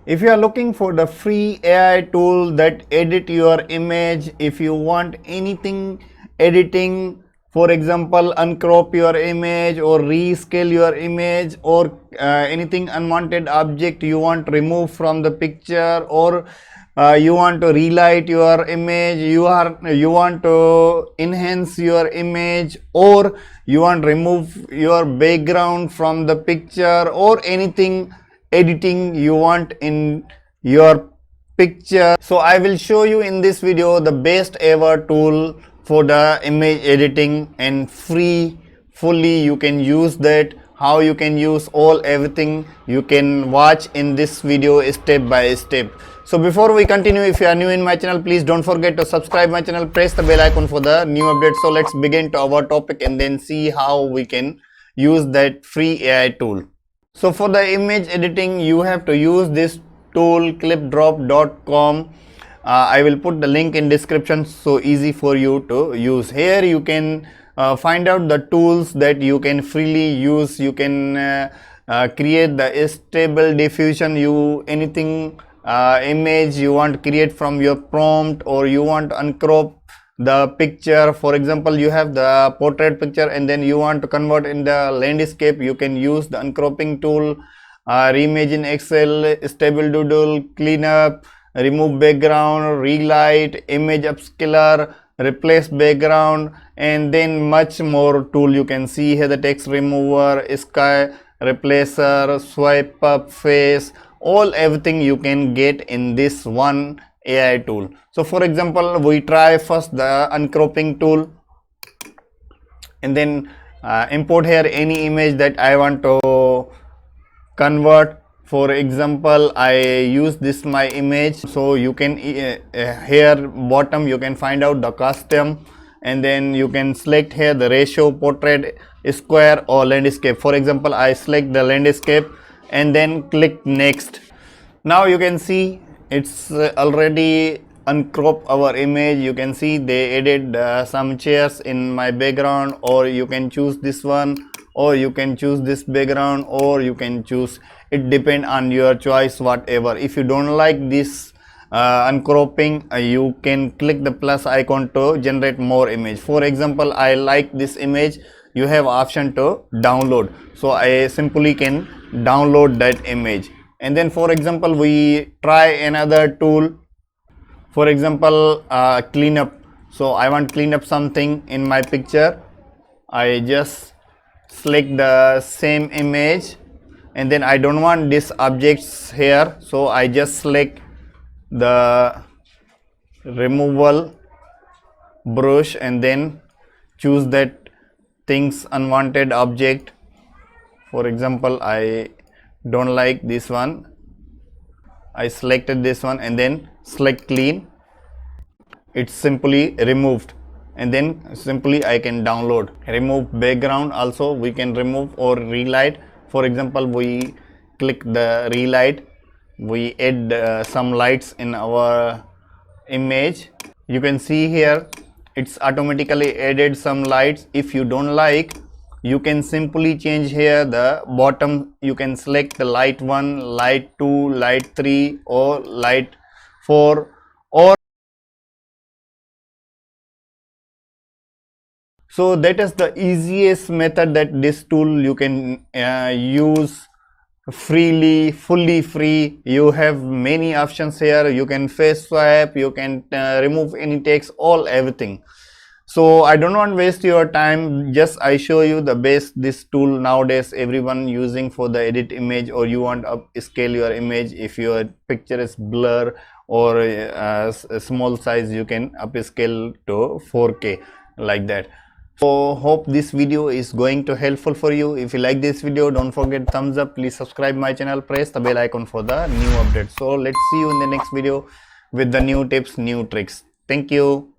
If you are looking for the free AI tool that edit your image, if you want anything editing, for example uncrop your image or rescale your image, or anything unwanted object you want to remove from the picture, or you want to relight your image, you want to enhance your image, or you want to remove your background from the picture, or anything editing you want in your picture, so I will show you in this video the best ever tool for the image editing, and free, fully you can use that. How you can use all everything you can watch in this video step by step. So before we continue, if you are new in my channel, please don't forget to subscribe my channel, press the bell icon for the new updates. So let's begin to our topic and then see how we can use that free AI tool. So for the image editing, you have to use this tool clipdrop.com. I will put the link in description, so easy for you to use. Here you can find out the tools that you can freely use. You can create the stable diffusion, anything image you want to create from your prompt, or you want to uncrop the picture. For example, you have the portrait picture and then you want to convert in the landscape, you can use the uncropping tool, reimage in Excel, stable doodle, cleanup, remove background, relight, image upscaler, replace background, and then much more tool you can see here. The text remover, sky replacer, swipe up face, all everything you can get in this one AI tool. So for example, we try first the uncropping tool, and then import here any image that I want to convert. For example, I use this my image, so you can here bottom you can find out the custom, and then you can select here the ratio, portrait, square, or landscape. For example, I select the landscape and then click next. Now you can see it's already uncrop our image. You can see they added some chairs in my background, or you can choose this one, or you can choose this background, or you can choose, it depend on your choice, whatever. If you don't like this uncropping, you can click the plus icon to generate more image. For example, I like this image, you have option to download, so I simply can download that image. And then for example, we try another tool. For example, cleanup. So I want clean up something in my picture. I just select the same image, and then I don't want these objects here, so I just select the removal brush and then choose that things unwanted object. For example, I don't like this one, I selected this one and then select clean. It's simply removed, and then simply I can download. Remove background also we can remove, or relight. For example, we click the relight, we add some lights in our image. You can see here it's automatically added some lights. If you don't like, you can simply change here the bottom, you can select the light 1, light 2, light 3, or light 4, or so that is the easiest method that this tool you can use freely, fully free. You have many options here, you can face swap, you can remove any text, all everything. So I don't want to waste your time, just I show you the best this tool nowadays everyone using for the edit image, or you want to upscale your image. If your picture is blur or a small size, you can upscale to 4K like that. So hope this video is going to helpful for you. If you like this video, don't forget thumbs up, please subscribe my channel, press the bell icon for the new updates. So let's see you in the next video with the new tips, new tricks. Thank you.